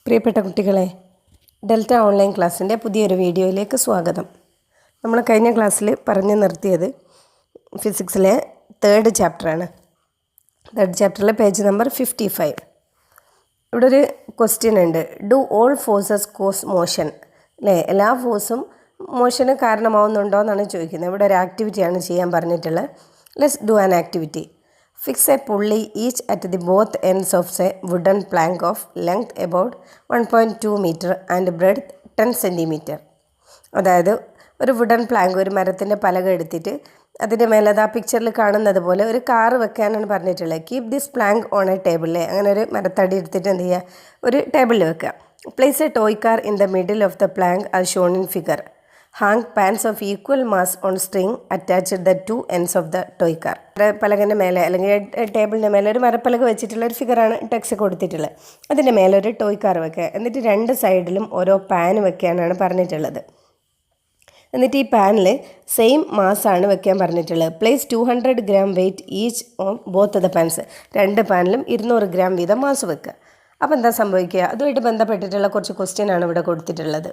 പ്രിയപ്പെട്ട കുട്ടികളെ, delta online ക്ലാസ്സിൻ്റെ പുതിയൊരു വീഡിയോയിലേക്ക് സ്വാഗതം. നമ്മൾ കഴിഞ്ഞ ക്ലാസ്സിൽ പറഞ്ഞു നിർത്തിയത് ഫിസിക്സിലെ തേർഡ് ചാപ്റ്ററാണ്. തേർഡ് ചാപ്റ്ററിലെ പേജ് നമ്പർ 55. ഇവിടെ ഒരു ക്വസ്റ്റ്യൻ ഉണ്ട്. Do all forces cause motion? അല്ലേ, എല്ലാ ഫോഴ്സും മോഷന് കാരണമാവുന്നുണ്ടോ എന്നാണ് ചോദിക്കുന്നത്. ഇവിടെ ഒരു ആക്ടിവിറ്റിയാണ് ചെയ്യാൻ പറഞ്ഞിട്ടുള്ളത്. Let's do an activity. Fix a pulley each at the both ends of a wooden plank of length about 1.2 meter and breadth 10 centimeter. അതായത് ഒരു വുഡൻ പ്ലാങ്ക്, ഒരു മരത്തിൻ്റെ പലക എടുത്തിട്ട് അതിൻ്റെ മേലെ ആ പിക്ചറിൽ കാണുന്നത് പോലെ ഒരു കാറ് വെക്കാനാണ് പറഞ്ഞിട്ടുള്ളത്. Keep this plank on a ടേബിളിൽ, അങ്ങനെ ഒരു മരത്തടി എടുത്തിട്ട് എന്ത് ചെയ്യുക, ഒരു ടേബിളിൽ വെക്കുക. Place a toy car in the middle of the plank as shown in figure. Hang pans of equal mass on string attached the two ends of the toy car. പലകൻ്റെ മേലെ അല്ലെങ്കിൽ ടേബിളിൻ്റെ മേലെ ഒരു മരപ്പലക വെച്ചിട്ടുള്ള ഒരു ഫിഗറാണ് ടെക്സ്റ്റ് കൊടുത്തിട്ടുള്ളത്. അതിൻ്റെ മേലെ ഒരു ടോയ് കാർ വെക്കുക. എന്നിട്ട് രണ്ട് സൈഡിലും ഓരോ പാൻ വെക്കാനാണ് പറഞ്ഞിട്ടുള്ളത്. എന്നിട്ട് ഈ പാനിൽ സെയിം മാസാണ് വെക്കാൻ പറഞ്ഞിട്ടുള്ളത്. Place 200 gram weight each on both the pans. രണ്ട് പാനിലും 200 gram വീതം മാസ് വെക്കുക. അപ്പോൾ എന്താ സംഭവിക്കുക? അതുമായിട്ട് ബന്ധപ്പെട്ടിട്ടുള്ള കുറച്ച് ക്വസ്റ്റ്യൻ ആണ് ഇവിടെ കൊടുത്തിട്ടുള്ളത്.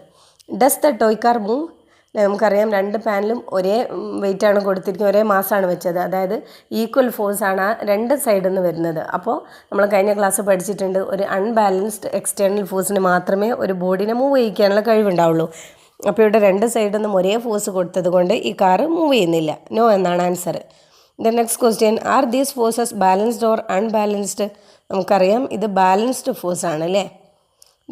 Does the toy car move? നമുക്കറിയാം, രണ്ട് പാനിലും ഒരേ വെയിറ്റാണ് കൊടുത്തിരിക്കുന്നത്, ഒരേ മാസമാണ് വെച്ചത്. അതായത് ഈക്വൽ ഫോഴ്സാണ് ആ രണ്ട് സൈഡിൽ നിന്ന് വരുന്നത്. അപ്പോൾ നമ്മൾ കഴിഞ്ഞ ക്ലാസ് പഠിച്ചിട്ടുണ്ട്, ഒരു അൺബാലൻസ്ഡ് എക്സ്റ്റേണൽ ഫോഴ്സിന് മാത്രമേ ഒരു ബോഡിനെ മൂവ് ചെയ്യിക്കാനുള്ള കഴിവുണ്ടാവുള്ളൂ. അപ്പോൾ ഇവിടെ രണ്ട് സൈഡിൽ നിന്നും ഒരേ ഫോഴ്സ് കൊടുത്തത് കൊണ്ട് ഈ കാറ് മൂവ് ചെയ്യുന്നില്ല. നോ എന്നാണ് answer. The next question, are these forces balanced or unbalanced? നമുക്കറിയാം ഇത് ബാലൻസ്ഡ് ഫോഴ്സ് ആണ് അല്ലേ.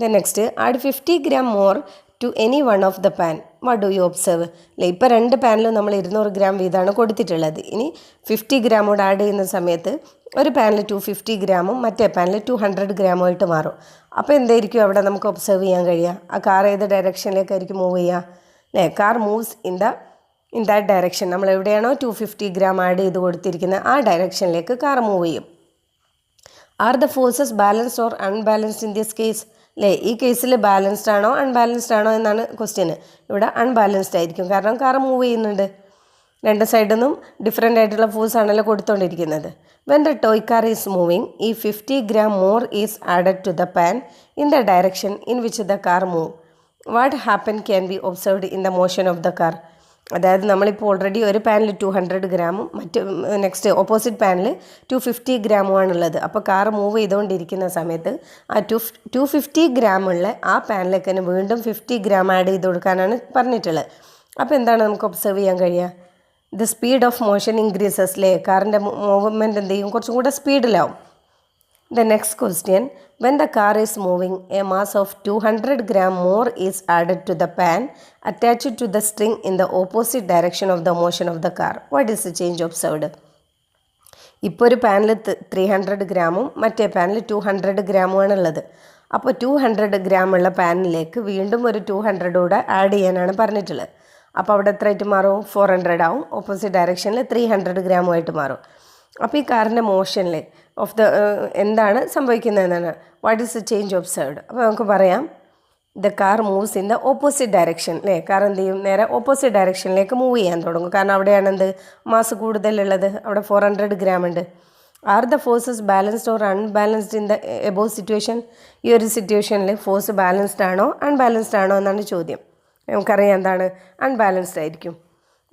The next, add 50 gram more to any one of the pan. What do you observe? അല്ലേ, ഇപ്പോൾ രണ്ട് പാനിലും നമ്മൾ 200 gram വീതമാണ് കൊടുത്തിട്ടുള്ളത്. ഇനി 50 gram കൂടെ ആഡ് ചെയ്യുന്ന സമയത്ത് ഒരു പാനിൽ 250 gram മറ്റേ പാനിൽ 200 gram ആയിട്ട് മാറും. അപ്പോൾ എന്തായിരിക്കും അവിടെ നമുക്ക് ഒബ്സർവ് ചെയ്യാൻ കഴിയുക? ആ കാർ ഏത് ഡയറക്ഷനിലേക്കായിരിക്കും മൂവ് ചെയ്യുക? അല്ലേ, car moves in that direction. നമ്മൾ എവിടെയാണോ 250 gram ആഡ് ചെയ്ത് കൊടുത്തിരിക്കുന്നത് ആ ഡയറക്ഷനിലേക്ക് കാർ മൂവ് ചെയ്യും. Are the forces balanced or unbalanced in this case? അല്ലേ, ഈ കേസിൽ ബാലൻസ്ഡ് ആണോ അൺബാലൻസ്ഡ് ആണോ എന്നാണ് ക്വസ്റ്റ്യന്. ഇവിടെ അൺബാലൻസ്ഡ് ആയിരിക്കും, കാരണം കാർ മൂവ് ചെയ്യുന്നുണ്ട്. രണ്ട് സൈഡിൽ നിന്നും ഡിഫറെൻ്റ് ആയിട്ടുള്ള ഫോഴ്സ് ആണല്ലോ കൊടുത്തുകൊണ്ടിരിക്കുന്നത്. When the toy car is moving, ഈ 50 gram more is added to the pan in the direction in which the car move. What happen can be observed in the motion of the car? അതായത് നമ്മളിപ്പോൾ already ഒരു പാനിൽ 200 gram മറ്റ് next opposite പാനിൽ 250 gram ആണുള്ളത്. അപ്പോൾ car move ചെയ്തുകൊണ്ടിരിക്കുന്ന സമയത്ത് ആ 250 gram ഉള്ള ആ പാനിലേക്ക് തന്നെ വീണ്ടും 50 gram ആഡ് ചെയ്ത് കൊടുക്കാനാണ് പറഞ്ഞിട്ടുള്ളത്. അപ്പോൾ എന്താണ് നമുക്ക് ഒബ്സർവ് ചെയ്യാൻ കഴിയുക? The speed of motion increases. അല്ലേ, കാറിൻ്റെ മൂവ്മെൻറ്റ് എന്ത് ചെയ്യും? കുറച്ചും കൂടെ സ്പീഡിലാവും. The next question, when the car is moving, a mass of 200 gram more is added to the pan attached to the string in the opposite direction of the motion of the car. What is the change observed? ഇപ്പോൾ ഒരു പാനിൽ 300 gram മറ്റേ പാനിൽ 200 gram ആണുള്ളത്. അപ്പോൾ 200 gram ഉള്ള പാനിലേക്ക് വീണ്ടും ഒരു 200 കൂടെ ആഡ് ചെയ്യാനാണ് പറഞ്ഞിട്ടുള്ളത്. അപ്പോൾ അവിടെ എത്രയായിട്ട് മാറും? 400 ആവും. ഓപ്പോസിറ്റ് ഡയറക്ഷനിൽ 300 gram ആയിട്ട് മാറും. അപ്പോൾ ഈ കാറിൻ്റെ മോഷനിൽ ഓഫ് ദ എന്താണ് സംഭവിക്കുന്നതെന്നാണ് what is the change observed. അപ്പോൾ നമുക്ക് പറയാം, the car moves in the opposite direction. അല്ലേ, കാർ എന്ത് ചെയ്യും? നേരെ ഓപ്പോസിറ്റ് ഡയറക്ഷനിലേക്ക് മൂവ് ചെയ്യാൻ തുടങ്ങും. കാരണം അവിടെയാണ് എന്ത് മാസ് കൂടുതലുള്ളത്, അവിടെ 400 gram ഉണ്ട്. Are the forces balanced or unbalanced in the above situation? ഈ ഒരു സിറ്റുവേഷനിൽ ഫോഴ്സ് ബാലൻസ്ഡ് ആണോ അൺബാലൻസ്ഡ് ആണോ എന്നാണ് ചോദ്യം. നമുക്കറിയാം എന്താണ്, അൺബാലൻസ്ഡ് ആയിരിക്കും.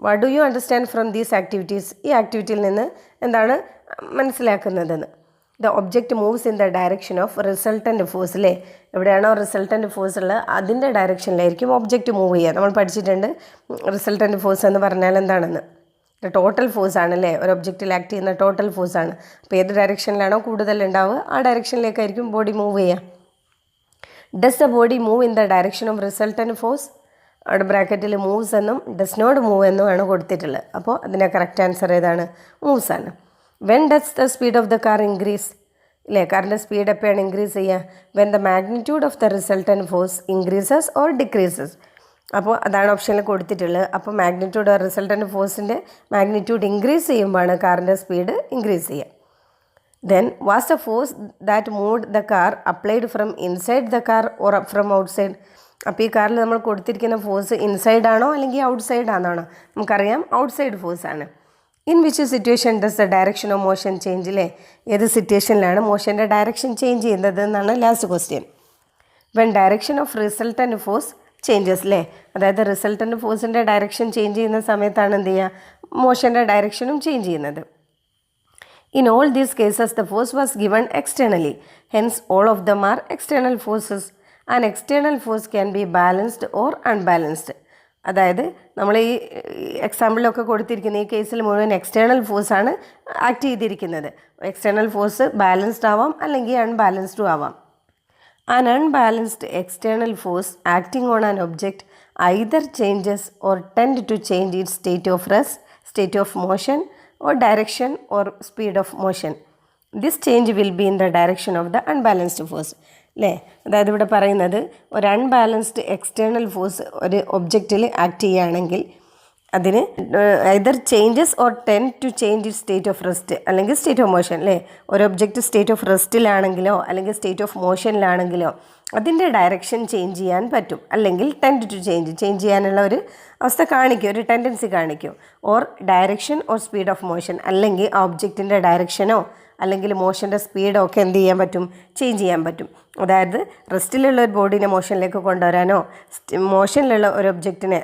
What do you understand from these activities? ഈ ആക്ടിവിറ്റിയിൽ നിന്ന് എന്താണ് മനസ്സിലാക്കുന്നതെന്ന്? The object moves in the direction of resultant force. അല്ലേ, എവിടെയാണോ റിസൾട്ടൻ്റ് ഫോഴ്സ് ഉള്ളത് അതിൻ്റെ ഡയറക്ഷനിലായിരിക്കും ഒബ്ജക്റ്റ് മൂവ് ചെയ്യുക. നമ്മൾ പഠിച്ചിട്ടുണ്ട് റിസൾട്ടൻ്റ് ഫോഴ്സ് എന്ന് പറഞ്ഞാൽ എന്താണെന്ന്. ടോട്ടൽ ഫോഴ്സ് ആണല്ലേ, ഒരു ഒബ്ജക്റ്റിൽ ആക്ട് ചെയ്യുന്ന ടോട്ടൽ ഫോഴ്സ് ആണ്. അപ്പോൾ ഏത് ഡയറക്ഷനിലാണോ കൂടുതൽ ഉണ്ടാവുക ആ ഡയറക്ഷനിലേക്കായിരിക്കും ബോഡി മൂവ് ചെയ്യുക. Does the body move in the direction of resultant force? അവിടെ ബ്രാക്കറ്റിൽ മൂവ്സ് എന്നും ഡസ് നോട്ട് മൂവ് എന്നുമാണ് കൊടുത്തിട്ടുള്ളത്. അപ്പോൾ അതിൻ്റെ കറക്റ്റ് ആൻസർ ഏതാണ്? മൂവ്സ് ആണ്. When does the speed of the car increase? ഇല്ലേ, കാറിൻ്റെ സ്പീഡ് എപ്പോഴാണ് ഇൻക്രീസ് ചെയ്യുക? When the magnitude of the resultant force increases or decreases. അപ്പോൾ അതാണ് ഓപ്ഷനിൽ കൊടുത്തിട്ടുള്ളത്. അപ്പോൾ മാഗ്നിറ്റ്യൂഡ് റിസൾട്ടൻ്റ് ഫോഴ്സിൻ്റെ മാഗ്നിറ്റ്യൂഡ് ഇൻക്രീസ് ചെയ്യുമ്പോഴാണ് കാറിൻ്റെ സ്പീഡ് ഇൻക്രീസ് ചെയ്യുക. Then was the force that moved the car applied from inside the car or from outside? അപ്പോൾ ഈ കാറിൽ നമ്മൾ കൊടുത്തിരിക്കുന്ന ഫോഴ്സ് ഇൻസൈഡ് ആണോ അല്ലെങ്കിൽ ഔട്ട്സൈഡ് ആണോ? നമുക്കറിയാം ഔട്ട്സൈഡ് ഫോഴ്സ് ആണ്. In which situation does the direction of motion change? അല്ലേ, ഏത് സിറ്റുവേഷനിലാണ് മോഷൻ്റെ ഡയറക്ഷൻ ചേഞ്ച് ചെയ്യുന്നത് എന്നാണ് last question. When direction of resultant force changes അല്ലേ, അതായത് റിസൾട്ടൻറ്റ് ഫോഴ്സിൻ്റെ ഡയറക്ഷൻ ചേഞ്ച് ചെയ്യുന്ന സമയത്താണ് എന്ത് ചെയ്യുക, മോഷൻ്റെ ഡയറക്ഷനും ചേഞ്ച് ചെയ്യുന്നത്. In all these cases, the force was given externally. Hence, all of them are external forces. An external force can be balanced or unbalanced. അതായത് നമ്മൾ ഈ എക്സാമ്പിളിലൊക്കെ കൊടുത്തിരിക്കുന്ന ഈ കേസിൽ മുഴുവൻ എക്സ്റ്റേണൽ ഫോഴ്സാണ് ആക്ട് ചെയ്തിരിക്കുന്നത്. എക്സ്റ്റേണൽ ഫോഴ്സ് ബാലൻസ്ഡ് ആവാം അല്ലെങ്കിൽ അൺബാലൻസ്ഡും ആവാം. An unbalanced external force acting on an object either changes or tend to change its state of rest, state of motion, or direction or speed of motion. This change will be in the direction of the unbalanced force. അല്ലേ, അതായത് ഇവിടെ പറയുന്നത് ഒരു unbalanced external force ഒരു ഒബ്ജക്റ്റിൽ act ചെയ്യുകയാണെങ്കിൽ അതിന് either changes or tend to change it state of rest അല്ലെങ്കിൽ state of motion. അല്ലേ, ഒരു ഒബ്ജക്റ്റ് സ്റ്റേറ്റ് ഓഫ് റെസ്റ്റിലാണെങ്കിലോ അല്ലെങ്കിൽ സ്റ്റേറ്റ് ഓഫ് മോഷനിലാണെങ്കിലോ അതിൻ്റെ ഡയറക്ഷൻ ചേഞ്ച് ചെയ്യാൻ പറ്റും, അല്ലെങ്കിൽ ടെൻഡ് ടു ചേഞ്ച് ചെയ്യാനുള്ള ഒരു അവസ്ഥ കാണിക്കും, ഒരു ടെൻഡൻസി കാണിക്കും. Or direction or speed of motion, അല്ലെങ്കിൽ ആ ഒബ്ജക്റ്റിൻ്റെ ഡയറക്ഷനോ അല്ലെങ്കിൽ മോഷൻ്റെ സ്പീഡോ ഒക്കെ എന്ത് ചെയ്യാൻ പറ്റും, ചേഞ്ച് ചെയ്യാൻ പറ്റും. അതായത് റെസ്റ്റിലുള്ള ഒരു ബോഡീനെ മോഷനിലേക്ക് കൊണ്ടുവരാനോ മോഷനിലുള്ള ഒരു ഒബ്ജക്റ്റിനെ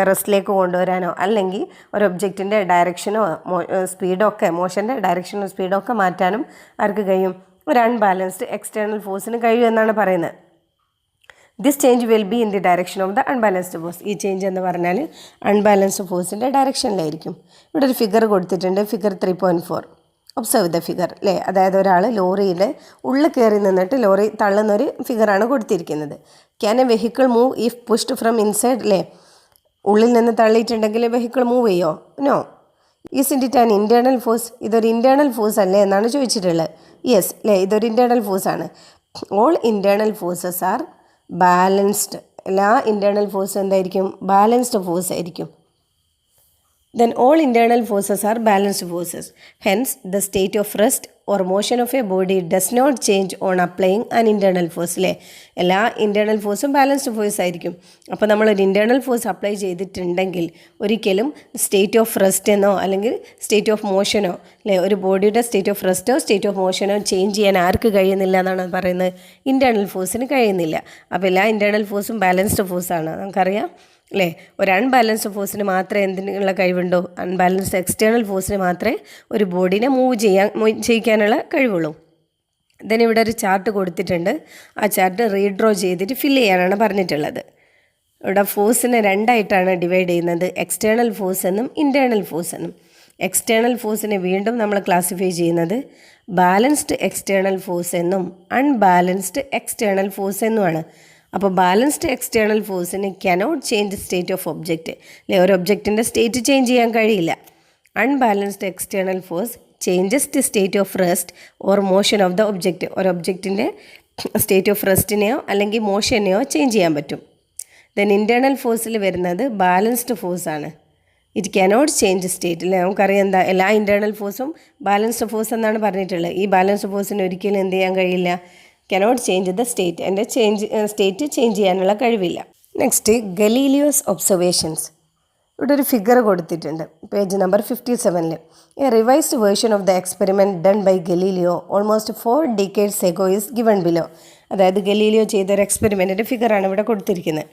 റെസ്റ്റിലേക്ക് കൊണ്ടുവരാനോ അല്ലെങ്കിൽ ഒരു ഒബ്ജക്റ്റിൻ്റെ ഡയറക്ഷനോ സ്പീഡോ ഒക്കെ മോഷൻ്റെ ഡയറക്ഷനോ സ്പീഡോ ഒക്കെ മാറ്റാനും ആർക്ക് കഴിയും, ഒരു അൺബാലൻസ്ഡ് എക്സ്റ്റേണൽ ഫോഴ്സിന് കഴിയുമെന്നാണ് പറയുന്നത്. This change will be in the direction of the unbalanced force. ഈ ചേഞ്ച് എന്ന് പറഞ്ഞാൽ അൺബാലൻസ്ഡ് ഫോഴ്സിൻ്റെ ഡയറക്ഷനിലായിരിക്കും. ഇവിടെ ഒരു ഫിഗർ കൊടുത്തിട്ടുണ്ട്, ഫിഗർ 3.4. Observe the figure. അല്ലേ, അതായത് ഒരാൾ ലോറിയുടെ ഉള്ളിൽ കയറി നിന്നിട്ട് ലോറി തള്ളുന്നൊരു ഫിഗറാണ് കൊടുത്തിരിക്കുന്നത്. Can a vehicle move if pushed from inside? അല്ലേ, ഉള്ളിൽ നിന്ന് തള്ളിയിട്ടുണ്ടെങ്കിൽ വെഹിക്കിൾ മൂവ് ചെയ്യോ? No. Is it an internal force? ഇതൊരു ഇൻറ്റേർണൽ ഫോഴ്സ് അല്ലേ എന്നാണ് ചോദിച്ചിട്ടുള്ളത്. യെസ്, അല്ലേ, ഇതൊരു ഇൻറ്റേർണൽ ഫോഴ്സാണ്. All internal forces are balanced. എല്ലാ ഇൻറ്റേർണൽ ഫോഴ്സും എന്തായിരിക്കും, ബാലൻസ്ഡ് ഫോഴ്സ് ആയിരിക്കും. Then all internal forces are balanced forces. Hence, the state of rest or motion of a body does not change on applying an internal force. അല്ലേ, എല്ലാ internal ഫോഴ്സും balanced force ആയിരിക്കും. അപ്പോൾ നമ്മളൊരു internal force apply ചെയ്തിട്ടുണ്ടെങ്കിൽ ഒരിക്കലും state of rest എന്നോ അല്ലെങ്കിൽ സ്റ്റേറ്റ് ഓഫ് മോഷനോ, അല്ലേ, ഒരു ബോഡിയുടെ സ്റ്റേറ്റ് ഓഫ് റെസ്റ്റോ സ്റ്റേറ്റ് ഓഫ് മോഷനോ ചേഞ്ച് ചെയ്യാൻ ആർക്ക് കഴിയുന്നില്ല എന്നാണ് പറയുന്നത്, ഇൻറ്റേർണൽ ഫോഴ്സിന് കഴിയുന്നില്ല. അപ്പോൾ എല്ലാ ഇൻറ്റേർണൽ ഫോഴ്സും ബാലൻസ്ഡ് ഫോഴ്സാണ്, നമുക്കറിയാം. അല്ലേ, ഒരു അൺബാലൻസ്ഡ് ഫോഴ്സിന് മാത്രമേ എന്തിനുള്ള കഴിവുണ്ടോ, അൺബാലൻസ്ഡ് എക്സ്റ്റേണൽ ഫോഴ്സിന് മാത്രമേ ഒരു ബോഡീനെ ചെയ്യിക്കാനുള്ള കഴിവുള്ളൂ. ദെൻ ഇവിടെ ഒരു ചാർട്ട് കൊടുത്തിട്ടുണ്ട്. ആ ചാർട്ട് റീഡ്രോ ചെയ്തിട്ട് ഫില്ല് ചെയ്യാനാണ് പറഞ്ഞിട്ടുള്ളത്. ഇവിടെ ഫോഴ്സിനെ രണ്ടായിട്ടാണ് ഡിവൈഡ് ചെയ്യുന്നത്, എക്സ്റ്റേണൽ ഫോഴ്സ് എന്നും ഇൻറ്റേർണൽ ഫോഴ്സ് എന്നും. എക്സ്റ്റേണൽ ഫോഴ്സിനെ വീണ്ടും നമ്മൾ ക്ലാസിഫൈ ചെയ്യുന്നത് ബാലൻസ്ഡ് എക്സ്റ്റേണൽ ഫോഴ്സ് എന്നും അൺബാലൻസ്ഡ് എക്സ്റ്റേണൽ ഫോഴ്സ് എന്നുമാണ്. അപ്പോൾ ബാലൻസ്ഡ് എക്സ്റ്റേണൽ ഫോഴ്സിന് cannot change state of object. അല്ലെ, ഒരു ഒബ്ജക്റ്റിൻ്റെ സ്റ്റേറ്റ് ചേഞ്ച് ചെയ്യാൻ കഴിയില്ല. Unbalanced external force changes the state of rest or motion of the object. ഒരു ഒബ്ജക്റ്റിൻ്റെ സ്റ്റേറ്റ് ഓഫ് റെസ്റ്റിനെയോ അല്ലെങ്കിൽ മോഷനെയോ ചേഞ്ച് ചെയ്യാൻ പറ്റും. ദെൻ ഇൻറ്റേർണൽ ഫോഴ്സിൽ വരുന്നത് ബാലൻസ്ഡ് ഫോഴ്സാണ്. It cannot change state. അല്ലേ, നമുക്കറിയാം എന്താ, എല്ലാ ഇൻറ്റേർണൽ ഫോഴ്സും ബാലൻസ്ഡ് ഫോഴ്സ് എന്നാണ് പറഞ്ഞിട്ടുള്ളത്. ഈ ബാലൻസ്ഡ് ഫോഴ്സിന് ഒരിക്കലും എന്ത് ചെയ്യാൻ കഴിയില്ല, കനോട്ട് ചേഞ്ച് ദ സ്റ്റേറ്റ്. എൻ്റെ സ്റ്റേറ്റ് ചേഞ്ച് ചെയ്യാനുള്ള കഴിവില്ല. Next, Galileo's observations. ഇവിടെ ഒരു ഫിഗർ കൊടുത്തിട്ടുണ്ട്, page number 57. A revised version of the experiment done by Galileo almost 4 decades ago is given below. അതായത് ഗലീലിയോ ചെയ്തൊരു എക്സ്പെരിമെൻറ്റിൻ്റെ ഫിഗറാണ് ഇവിടെ കൊടുത്തിരിക്കുന്നത്.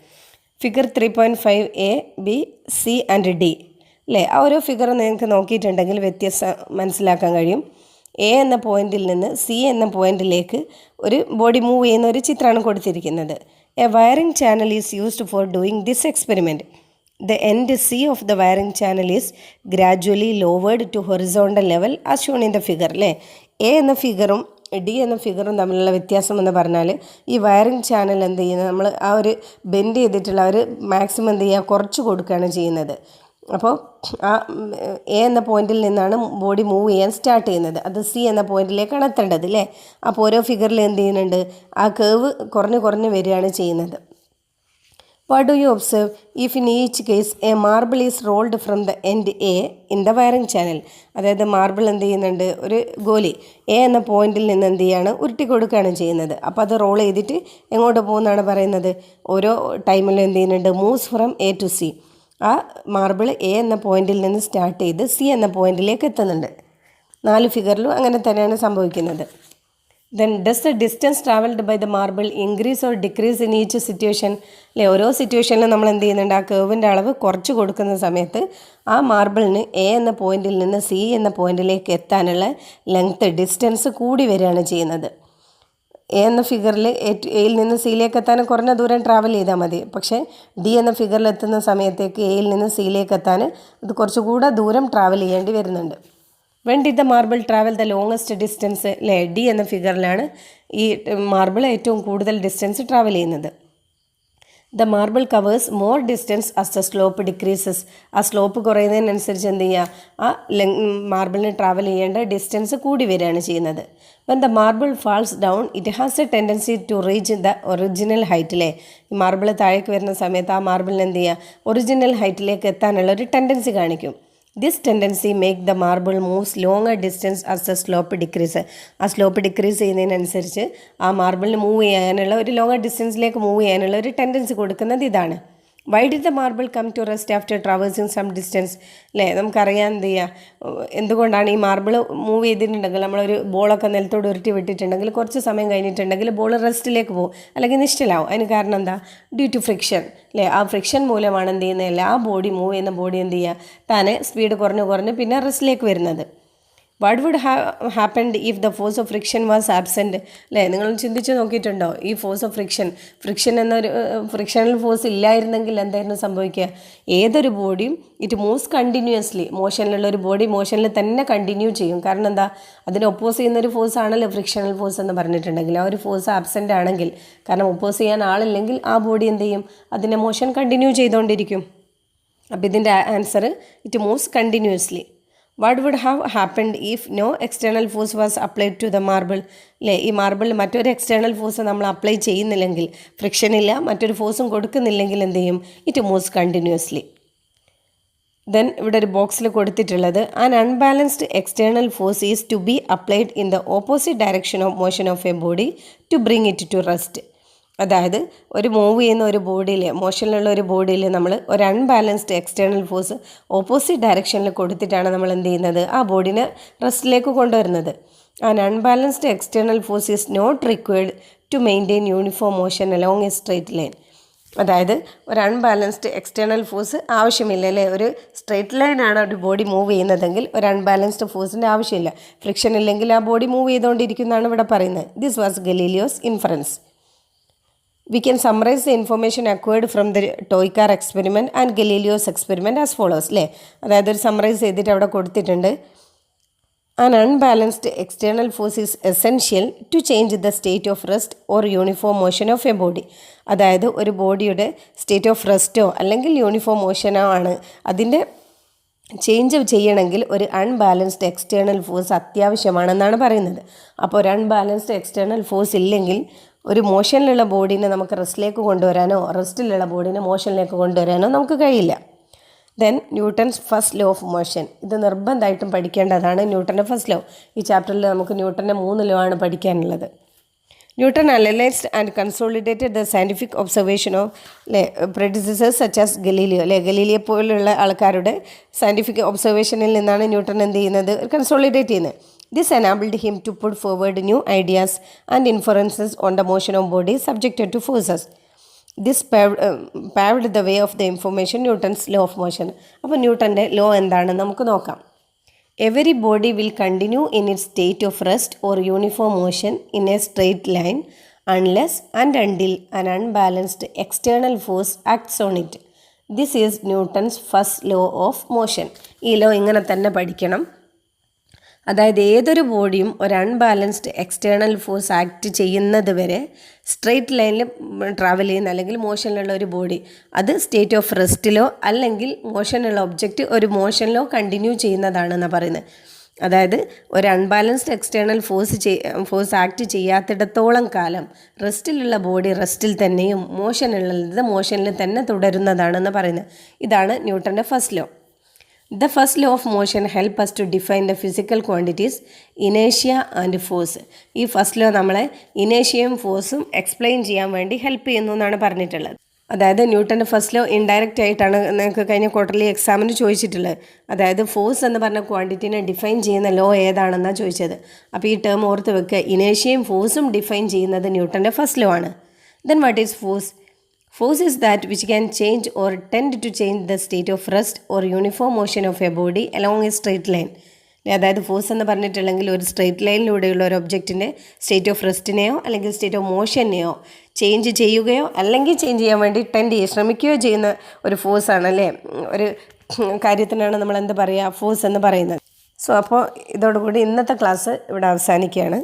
Figure 3.5A, B, C and D. അല്ലേ, ആ ഓരോ ഫിഗർ നിങ്ങൾക്ക് നോക്കിയിട്ടുണ്ടെങ്കിൽ വ്യത്യാസം മനസ്സിലാക്കാൻ കഴിയും. എ എന്ന പോയിന്റിൽ നിന്ന് സി എന്ന പോയിന്റിലേക്ക് ഒരു ബോഡി മൂവ് ചെയ്യുന്ന ഒരു ചിത്രമാണ് കൊടുത്തിരിക്കുന്നത്. A wiring channel is used for doing this experiment. The end C of the wiring channel is gradually lowered to horizontal level as shown in the figure. അല്ലേ, എ എന്ന ഫിഗറും ഡി എന്ന ഫിഗറും തമ്മിലുള്ള വ്യത്യാസം എന്ന് പറഞ്ഞാൽ ഈ വയറിംഗ് ചാനൽ എന്ത് ചെയ്യുന്നത്, നമ്മൾ ആ ഒരു ബെൻഡ് ചെയ്തിട്ടുള്ള ഒരു മാക്സിമം എന്ത് ചെയ്യുക, കുറച്ച് കൊടുക്കുകയാണ് ചെയ്യുന്നത്. അപ്പോൾ ആ എ എന്ന പോയിന്റിൽ നിന്നാണ് ബോഡി മൂവ് ചെയ്യാൻ സ്റ്റാർട്ട് ചെയ്യുന്നത്. അത് സി എന്ന പോയിന്റിലേക്കാണ് എത്തേണ്ടത്. അല്ലേ, അപ്പോൾ ഓരോ ഫിഗറിൽ എന്ത് ചെയ്യുന്നുണ്ട്, ആ കേവ് കുറഞ്ഞ് വരികയാണ് ചെയ്യുന്നത്. What do you observe if in each case a marble is rolled from the end A in the wiring channel. അതായത് മാർബിൾ എന്ത് ചെയ്യുന്നുണ്ട്, ഒരു ഗോലി എ എന്ന പോയിന്റിൽ നിന്ന് എന്ത് ചെയ്യാണ്, ഉരുട്ടി കൊടുക്കുകയാണ് ചെയ്യുന്നത്. അപ്പോൾ അത് റോൾ ചെയ്തിട്ട് എങ്ങോട്ട് പോകുന്നതാണ് പറയുന്നത്, ഓരോ ടൈമിലും എന്ത് ചെയ്യുന്നുണ്ട്, moves from A to C. ആ മാർബിൾ എ എന്ന പോയിന്റിൽ നിന്ന് സ്റ്റാർട്ട് ചെയ്ത് സി എന്ന പോയിന്റിലേക്ക് എത്തുന്നുണ്ട്. 4 ഫിഗറിലും അങ്ങനെ തന്നെയാണ് സംഭവിക്കുന്നത്. Then does the distance travelled by the marble increase or decrease in each situation? അല്ലെ, ഓരോ സിറ്റുവേഷനിലും നമ്മൾ എന്ത് ചെയ്യുന്നുണ്ട്, ആ കേവിൻ്റെ അളവ് കുറച്ച് കൊടുക്കുന്ന സമയത്ത് ആ മാർബിളിന് എ എന്ന പോയിന്റിൽ നിന്ന് സി എന്ന പോയിന്റിലേക്ക് എത്താനുള്ള ലെങ്ത്ത് ഡിസ്റ്റൻസ് കൂടി വരികയാണ് ചെയ്യുന്നത്. എ എന്ന ഫിഗറിൽ എയിൽ നിന്ന് സിയിലേക്ക് എത്താൻ കുറഞ്ഞ ദൂരം ട്രാവൽ ചെയ്താൽ മതി. പക്ഷേ ഡി എന്ന ഫിഗറിൽ എത്തുന്ന സമയത്തേക്ക് എയിൽ നിന്ന് സിയിലേക്ക് എത്താൻ അത് കുറച്ചുകൂടെ ദൂരം ട്രാവൽ ചെയ്യേണ്ടി വരുന്നുണ്ട്. When did the marble travel the longest distance? അല്ലേ, ഡി എന്ന ഫിഗറിലാണ് ഈ മാർബിൾ ഏറ്റവും കൂടുതൽ ഡിസ്റ്റൻസ് ട്രാവൽ ചെയ്യുന്നത്. The marble covers more distance as the slope decreases. ആ സ്ലോപ്പ് കുറയുന്നതിനനുസരിച്ച് എന്ത് ചെയ്യുക, ആ മാർബിളിന് ട്രാവൽ ചെയ്യേണ്ട ഡിസ്റ്റൻസ് കൂടി വരികയാണ് ചെയ്യുന്നത്. When the marble falls down it has a tendency to reach the original ഹൈറ്റിലെ. ഈ മാർബിൾ താഴേക്ക് വരുന്ന സമയത്ത് ആ മാർബിളിന് എന്ത് ചെയ്യുക, ഒറിജിനൽ ഹൈറ്റിലേക്ക് എത്താനുള്ള ഒരു ടെൻഡൻസി കാണിക്കും. This tendency make the marble moves longer distance as the slope decrease. ആ സ്ലോപ്പ് ഡിക്രീസ് ചെയ്യുന്നതിനനുസരിച്ച് ആ മാർബിളിന് മൂവ് ചെയ്യാനുള്ള ഒരു ലോങ്ങർ ഡിസ്റ്റൻസിലേക്ക് മൂവ് ചെയ്യാനുള്ള ഒരു ടെൻഡൻസി കൊടുക്കുന്നത് ഇതാണ്. Why did the marble come to rest after traversing some distance? അല്ലേ, നമുക്കറിയാം എന്ത് ചെയ്യുക, എന്തുകൊണ്ടാണ് ഈ മാർബിൾ മൂവ് ചെയ്തിട്ടുണ്ടെങ്കിൽ, നമ്മളൊരു ബോളൊക്കെ നിലത്തോട് ഉരുട്ടി വിട്ടിട്ടുണ്ടെങ്കിൽ കുറച്ച് സമയം കഴിഞ്ഞിട്ടുണ്ടെങ്കിൽ ബോൾ റെസ്റ്റിലേക്ക് പോകും, അല്ലെങ്കിൽ നിശ്ചലാവും. അതിന് കാരണം എന്താ? Due to friction. അല്ലേ, ആ ഫ്രിക്ഷൻ മൂലമാണ് എന്ത് ചെയ്യുന്നതല്ല, ആ ബോഡി മൂവ് ചെയ്യുന്ന ബോഡി എന്ത് ചെയ്യുക, താനെ സ്പീഡ് കുറഞ്ഞ് പിന്നെ റെസ്റ്റിലേക്ക് വരുന്നത്. What would happened if the force of friction was absent? അല്ലേ, നിങ്ങൾ ചിന്തിച്ച് നോക്കിയിട്ടുണ്ടോ, ഈ ഫോഴ്സ് ഓഫ് ഫ്രിക്ഷൻ എന്നൊരു ഫ്രിക്ഷണൽ ഫോഴ്സ് ഇല്ലായിരുന്നെങ്കിൽ എന്തായിരുന്നു സംഭവിക്കുക? ഏതൊരു ബോഡിയും ഇറ്റ് മൂവ്സ് കണ്ടിന്യൂസ്ലി. മോഷനിലുള്ള ഒരു ബോഡി മോഷനിൽ തന്നെ കണ്ടിന്യൂ ചെയ്യും. കാരണം എന്താ, അതിനെ ഒപ്പോസ് ചെയ്യുന്നൊരു ഫോഴ്സ് ആണല്ലോ ഫ്രിക്ഷണൽ ഫോഴ്സ് എന്ന് പറഞ്ഞിട്ടുണ്ടെങ്കിൽ. ആ ഒരു ഫോഴ്സ് ആബ്സെൻ്റ് ആണെങ്കിൽ, കാരണം ഒപ്പോസ് ചെയ്യാൻ ആളില്ലെങ്കിൽ ആ ബോഡി എന്ത് ചെയ്യും, അതിൻ്റെ മോഷൻ കണ്ടിന്യൂ ചെയ്തുകൊണ്ടിരിക്കും. അപ്പോൾ ഇതിൻ്റെ answer it moves continuously. What would have happened if no external force was applied to the marble? അല്ലേ, ഈ മാർബിളിൽ മറ്റൊരു എക്സ്റ്റേണൽ ഫോഴ്സ് നമ്മൾ അപ്ലൈ ചെയ്യുന്നില്ലെങ്കിൽ, ഫ്രിക്ഷൻ ഇല്ല, മറ്റൊരു ഫോഴ്സും കൊടുക്കുന്നില്ലെങ്കിൽ എന്ത് ചെയ്യും, ഇറ്റ് മൂവ്സ് കണ്ടിന്യൂസ്ലി. ദെൻ ഇവിടെ ഒരു ബോക്സിൽ കൊടുത്തിട്ടുള്ളത്, an unbalanced external force is to be applied in the opposite direction of motion of a body to bring it to rest. അതായത് ഒരു മൂവ് ചെയ്യുന്ന ഒരു ബോഡിയിൽ, മോഷനിലുള്ള ഒരു ബോഡിയിൽ നമ്മൾ ഒരു അൺബാലൻസ്ഡ് എക്സ്റ്റേണൽ ഫോഴ്സ് ഓപ്പോസിറ്റ് ഡയറക്ഷനിൽ കൊടുത്തിട്ടാണ് നമ്മൾ എന്ത് ചെയ്യുന്നത്, ആ ബോഡിനെ റെസ്റ്റിലേക്ക് കൊണ്ടുവരുന്നത്. An unbalanced external force is not required to maintain uniform motion along a straight line. അതായത് ഒരു അൺബാലൻസ്ഡ് എക്സ്റ്റേണൽ ഫോഴ്സ് ആവശ്യമില്ല. അല്ലേ, ഒരു സ്ട്രെയിറ്റ് ലൈനാണ് ഒരു ബോഡി മൂവ് ചെയ്യുന്നതെങ്കിൽ ഒരു അൺബാലൻസ്ഡ് ഫോഴ്സിൻ്റെ ആവശ്യമില്ല. ഫ്രിക്ഷൻ ഇല്ലെങ്കിൽ ആ ബോഡി മൂവ് ചെയ്തുകൊണ്ടിരിക്കുന്നതാണ് ഇവിടെ പറയുന്നത്. This was Galileo's inference. We can summarize the information acquired from the toy car experiment and Galileo's experiment as follows. അല്ലേ, അതായത് ഒരു സമ്മറൈസ് ചെയ്തിട്ട് അവിടെ കൊടുത്തിട്ടുണ്ട്. An unbalanced external force is essential to change the state of rest or uniform motion of a body. അതായത് ഒരു ബോഡിയുടെ state of resto അല്ലെങ്കിൽ യൂണിഫോം മോഷനോ ആണ് അതിൻ്റെ ചേഞ്ച് ചെയ്യണമെങ്കിൽ ഒരു അൺബാലൻസ്ഡ് എക്സ്റ്റേണൽ ഫോഴ്സ് അത്യാവശ്യമാണെന്നാണ് പറയുന്നത്. അപ്പോൾ ഒരു അൺബാലൻസ്ഡ് എക്സ്റ്റേണൽ ഫോഴ്സ് ഇല്ലെങ്കിൽ ഒരു മോഷനിലുള്ള ബോഡീനെ നമുക്ക് റെസ്റ്റിലേക്ക് കൊണ്ടുവരാനോ റെസ്റ്റിലുള്ള ബോഡീനെ മോഷനിലേക്ക് കൊണ്ടുവരാനോ നമുക്ക് കഴിയില്ല. Then Newton's first law of motion. ഇത് നിർബന്ധമായിട്ടും പഠിക്കേണ്ടതാണ്, ന്യൂട്ടൻ്റെ ഫസ്റ്റ് ലോ. ഈ ചാപ്റ്ററിൽ നമുക്ക് ന്യൂട്ടൻ്റെ 3 ലോ ആണ് പഠിക്കാനുള്ളത്. Newton analysed and consolidated the scientific observation of predecessors such as Galileo. ഗലീലിയെ പോലുള്ള ആൾക്കാരുടെ സയൻറ്റിഫിക് ഒബ്സർവേഷനിൽ നിന്നാണ് ന്യൂട്ടൺ എന്ത് ചെയ്യുന്നത്, കൺസോളിഡേറ്റ് ചെയ്യുന്നത്. This enabled him to put forward new ideas and inferences on the motion of bodies subjected to forces. This paved the way of the information Newton's law of motion. അപ്പോൾ ന്യൂട്ടൻ്റെ law എന്താണെന്ന് നമുക്ക് നോക്കാം. Every body will continue in its state of rest or uniform motion in a straight line unless and until an unbalanced external force acts on it. This is Newton's first law of motion. ഈ law ഇങ്ങനെ തന്നെ പഠിക്കണം. അതായത് ഏതൊരു ബോഡിയും ഒരു unbalanced external force act ചെയ്യുന്നത് വരെ straight ലൈനിൽ ട്രാവൽ ചെയ്യുന്ന അല്ലെങ്കിൽ മോഷനിലുള്ള ഒരു ബോഡി അത് സ്റ്റേറ്റ് ഓഫ് റെസ്റ്റിലോ അല്ലെങ്കിൽ മോഷനുള്ള ഒബ്ജക്റ്റ് ഒരു മോഷനിലോ കണ്ടിന്യൂ ചെയ്യുന്നതാണെന്നാണ് പറയുന്നത്. അതായത് ഒരു അൺബാലൻസ്ഡ് എക്സ്റ്റേണൽ ഫോഴ്സ് ആക്ട് ചെയ്യാത്തിടത്തോളം കാലം റെസ്റ്റിലുള്ള ബോഡി റെസ്റ്റിൽ തന്നെയും മോഷനുള്ളത് മോഷനിൽ തന്നെ തുടരുന്നതാണെന്ന് പറയുന്നത്. ഇതാണ് ന്യൂട്ടൻ്റെ first law. The first law of motion help us to define the physical quantities inertia and force. ഈ ഫസ്റ്റ് ലോ നമ്മളെ ഇനേഷ്യയും ഫോഴ്സും എക്സ്പ്ലെയിൻ ചെയ്യാൻ വേണ്ടി ഹെൽപ്പ് ചെയ്യുന്നു എന്നാണ് പറഞ്ഞിട്ടുള്ളത്. അതായത് ന്യൂട്ടൻ്റെ ഫസ്റ്റ് ലോ ഇൻഡയറക്റ്റ് ആയിട്ടാണ് നിങ്ങൾക്ക് കഴിഞ്ഞ ക്വാർട്ടർലി എക്സാമിന് ചോദിച്ചിട്ടുള്ളത്. അതായത് ഫോഴ്സ് എന്ന് പറഞ്ഞ ക്വാണ്ടിറ്റീനെ ഡിഫൈൻ ചെയ്യുന്ന ലോ ഏതാണെന്നാണ് ചോദിച്ചത്. അപ്പോൾ ഈ ടേം ഓർത്ത് വെക്കുക. ഇനേഷ്യയും ഫോഴ്സും ഡിഫൈൻ ചെയ്യുന്നത് ന്യൂട്ടൻ്റെ ഫസ്റ്റ് ലോ ആണ്. Then what is force? Force is that which can change or tend to change the state of rest or uniform motion of a body along a straight line. അതായത് force എന്ന് പറഞ്ഞിട്ടുണ്ടെങ്കിൽ ഒരു straight ലൈനിലൂടെയുള്ള ഒരു ഒബ്ജക്റ്റിൻ്റെ state of റെസ്റ്റിനെയോ അല്ലെങ്കിൽ state of മോഷനെയോ change ചെയ്യുകയോ അല്ലെങ്കിൽ change ചെയ്യാൻ വേണ്ടി ടെൻഡ് ചെയ്യുക ശ്രമിക്കുകയോ ചെയ്യുന്ന ഒരു ഫോഴ്സാണ് അല്ലേ. ഒരു കാര്യത്തിനാണ് നമ്മൾ എന്ത് പറയുക, ഫോഴ്സ് എന്ന് പറയുന്നത്. സോ അപ്പോൾ ഇതോടുകൂടി ഇന്നത്തെ ക്ലാസ് ഇവിടെ അവസാനിക്കുകയാണ്.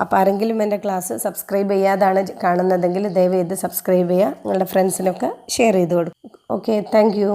അപ്പോൾ ആരെങ്കിലും എൻ്റെ ക്ലാസ് സബ്സ്ക്രൈബ് ചെയ്യാതാണ് കാണുന്നതെങ്കിൽ ദയവ് ചെയ്ത് സബ്സ്ക്രൈബ് ചെയ്യുക. നിങ്ങളുടെ ഫ്രണ്ട്സിനൊക്കെ ഷെയർ ചെയ്ത് കൊടുക്കും. Okay, thank you.